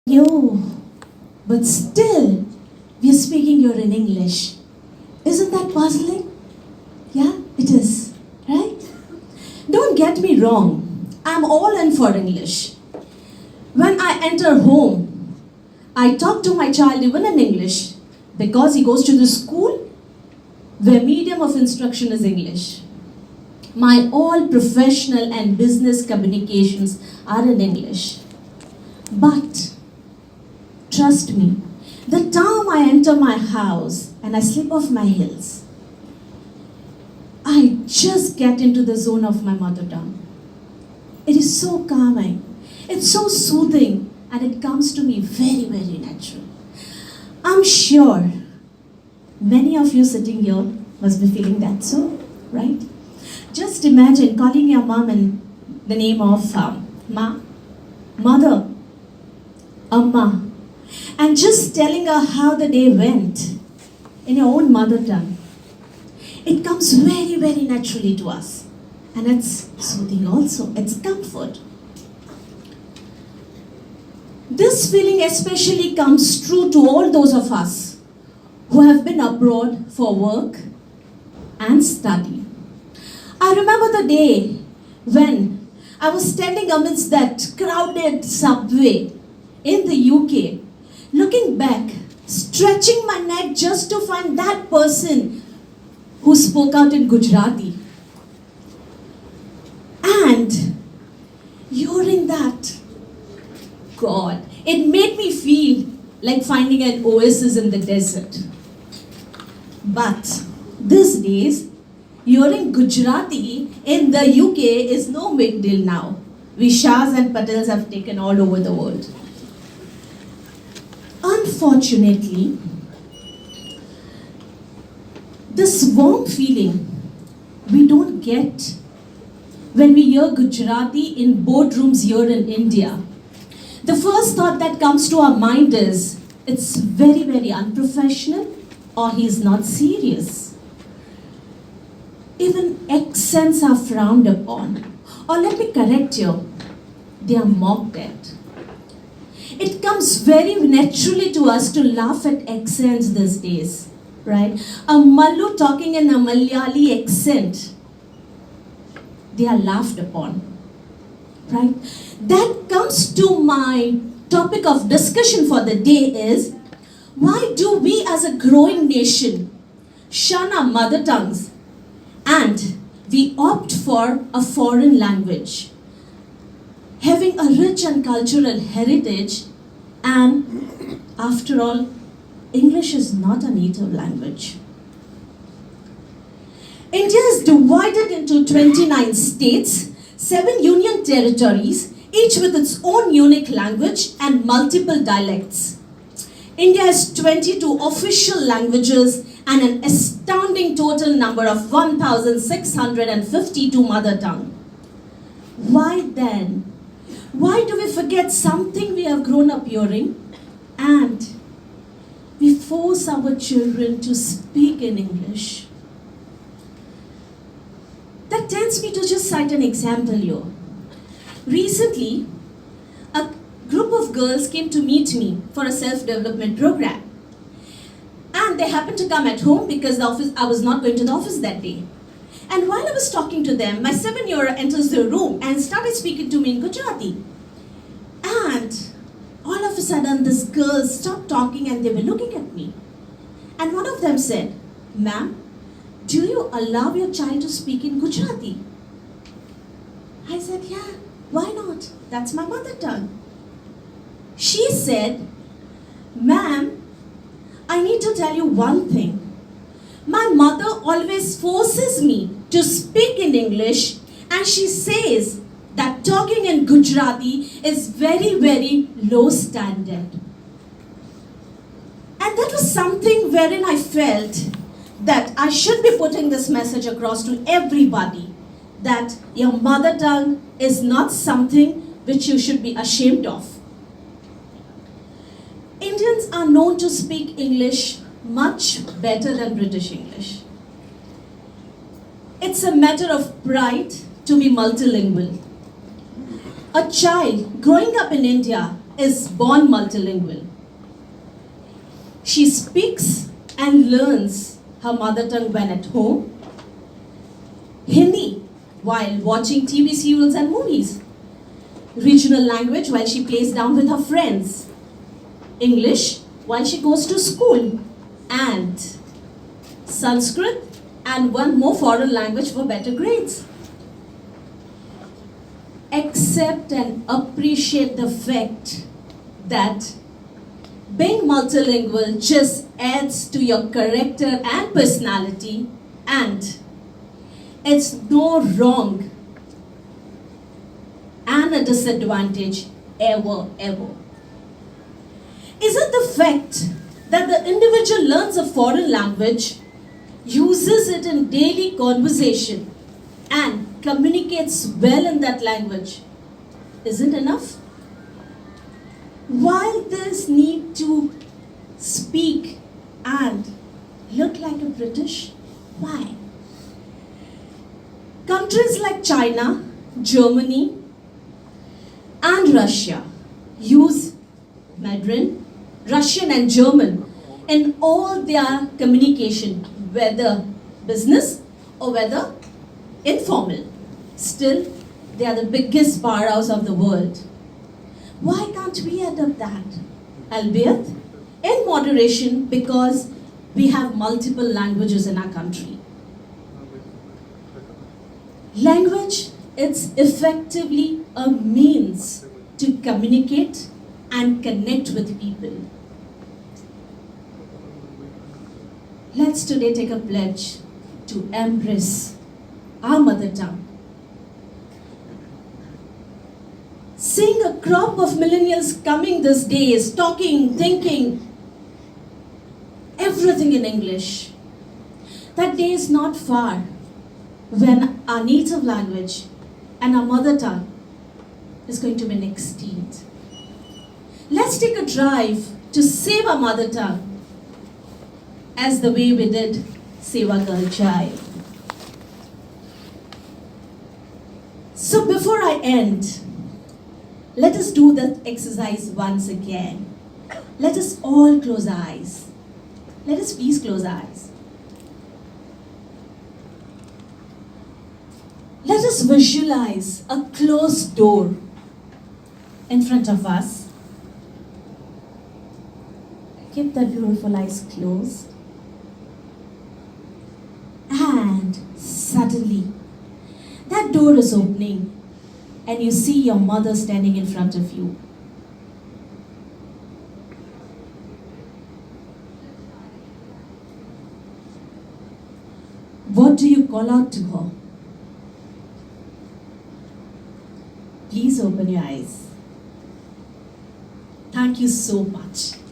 Yo, but still, we're speaking here in English. Isn't that puzzling? Yeah, it is, right? Don't get me wrong, I'm all in for English. When I enter home, I talk to my child even in English because he goes to the school where medium of instruction is English. My all professional and business communications are in English. But trust me, the time I enter my house and I slip off my heels, I just get into the zone of my mother tongue. It is so calming, it's so soothing, and it comes to me very, very natural. I'm sure many of you sitting here must be feeling that so, right? Just imagine calling your mom in the name of Ma, Mother, Amma, and just telling her how the day went in your own mother tongue. It comes very, very naturally to us. And it's soothing also, it's comfort. This feeling especially comes true to all those of us who have been abroad for work and study. I remember the day when I was standing amidst that crowded subway in the UK, looking back, stretching my neck just to find that person who spoke out in Gujarati. And hearing that, God, it made me feel like finding an oasis in the desert. But these days, hearing Gujarati in the UK is no big deal now. We Shahs and Patels have taken all over the world. Unfortunately, this warm feeling we don't get when we hear Gujarati in boardrooms here in India. The first thought that comes to our mind is, it's very, very unprofessional, or he's not serious. Even accents are frowned upon. Or let me correct you, they are mocked at. It comes very naturally to us to laugh at accents these days, right? A Mallu talking in a Malayali accent, they are laughed upon, right? That comes to my topic of discussion for the day is, why do we as a growing nation shun our mother tongues and we opt for a foreign language, having a rich and cultural heritage, and after all, English is not a native language. India is divided into 29 states, 7 union territories, each with its own unique language and multiple dialects. India has 22 official languages and an astounding total number of 1,652 mother tongue. Why then? Why do we forget something we have grown up hearing and we force our children to speak in English? That tempts me to just cite an example here. Recently, a group of girls came to meet me for a self-development program. And they happened to come at home because I was not going to the office that day. And while I was talking to them, my 7-year-old enters the room and started speaking to me in Gujarati. And all of a sudden, this girl stopped talking and they were looking at me. And one of them said, "Ma'am, do you allow your child to speak in Gujarati?" I said, "Yeah, why not? That's my mother tongue." She said, "Ma'am, I need to tell you one thing. My mother always forces me to speak in English, and she says that talking in Gujarati is very, very low standard." And that was something wherein I felt that I should be putting this message across to everybody, that your mother tongue is not something which you should be ashamed of. Indians are known to speak English much better than British English. It's a matter of pride to be multilingual. A child growing up in India is born multilingual. She speaks and learns her mother tongue when at home, Hindi while watching TV serials and movies, regional language while she plays down with her friends, English while she goes to school, and Sanskrit and one more foreign language for better grades. Accept and appreciate the fact that being multilingual just adds to your character and personality, and it's no wrong and a disadvantage ever. Is it the fact that the individual learns a foreign language, uses it in daily conversation, and communicates well in that language isn't enough? Why this need to speak and look like a British? Why? Countries like China, Germany, and Russia use Mandarin, Russian, and German in all their communication, whether business or whether informal. Still, they are the biggest powerhouse of the world. Why can't we adopt that? Albeit in moderation, because we have multiple languages in our country. Language, it's effectively a means to communicate and connect with people. Let's today take a pledge to embrace our mother tongue. Seeing a crop of millennials coming these days, talking, thinking, everything in English. That day is not far when our native language and our mother tongue is going to be extinct. Let's take a drive to save our mother tongue as the way we did Save Our Girl Child. So before I end, let us do the exercise once again. Let us all close our eyes. Let us please close our eyes. Let us visualize a closed door in front of us. Keep the beautiful eyes closed. And suddenly, that door is opening and you see your mother standing in front of you. What do you call out to her? Please open your eyes. Thank you so much.